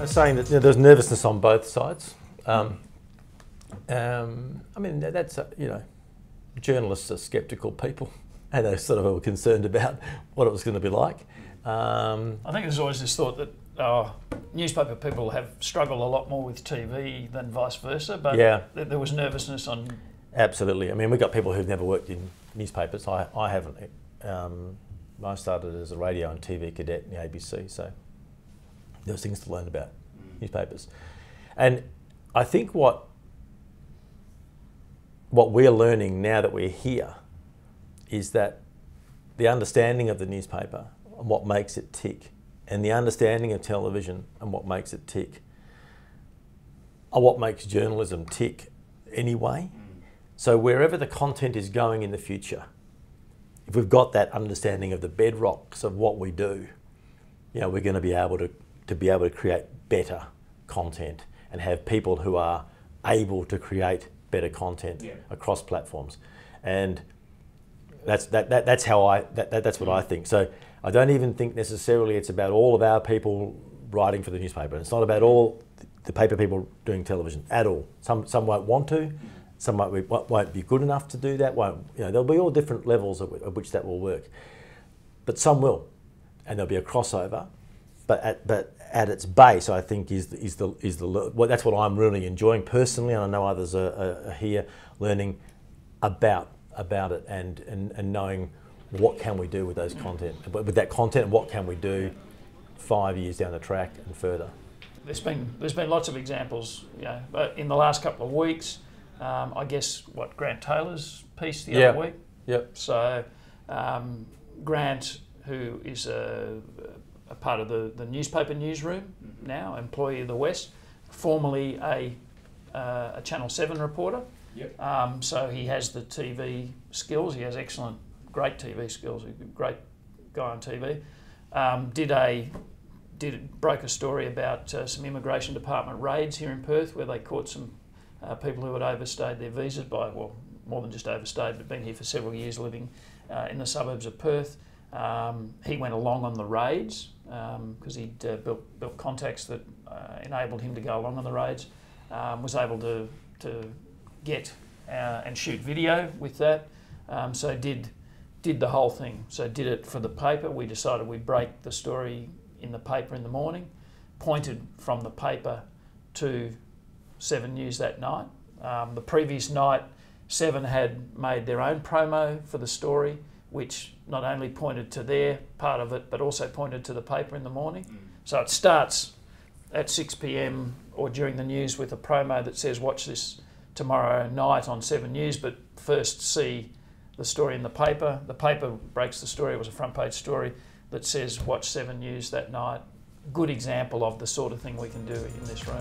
saying that there's nervousness on both sides. I mean, that's, journalists are sceptical people, and they sort of were concerned about what it was going to be like. I think there's always this thought that newspaper people have struggled a lot more with TV than vice versa, but yeah, there was nervousness on... Absolutely. I mean, we've got people who've never worked in newspapers. I haven't. I started as a radio and TV cadet in the ABC, so there was things to learn about newspapers. And I think what we're learning now that we're here is that the understanding of the newspaper and what makes it tick, and the understanding of television and what makes it tick, are what makes journalism tick anyway. So wherever the content is going in the future, if we've got that understanding of the bedrocks of what we do, we're going to be able to create better content and have people who are able to create better content across platforms. And that's what I think. So I don't even think necessarily it's about all of our people writing for the newspaper. It's not about all the paper people doing television at all. Some won't want to. Some won't be good enough to do that. There'll be all different levels at which that will work, but some will, and there'll be a crossover. But at its base, I think is that's what I'm really enjoying personally, and I know others are here learning about it and knowing what can we do with those content, with that content, and what can we do 5 years down the track and further. There's been lots of examples, in the last couple of weeks. I guess Grant Taylor's piece the other week. Yep. So Grant, who is a part of the newspaper newsroom now, employee of the West, formerly a Channel 7 reporter. Yep. So he has the TV skills. He has great TV skills. He's a great guy on TV. Broke a story about some immigration department raids here in Perth, where they caught some people who had overstayed their visas by, more than just overstayed, but been here for several years, living in the suburbs of Perth. He went along on the raids because he'd built contacts that enabled him to go along on the raids. Was able to get and shoot video with that. So did the whole thing. So did it for the paper. We decided we'd break the story in the paper in the morning, pointed from the paper to 7 News that night. The previous night, 7 had made their own promo for the story, which not only pointed to their part of it, but also pointed to the paper in the morning. So it starts at 6 p.m. or during the news with a promo that says, watch this tomorrow night on 7 News, but first see the story in the paper. The paper breaks the story. It was a front page story that says, watch 7 News that night. Good example of the sort of thing we can do in this room.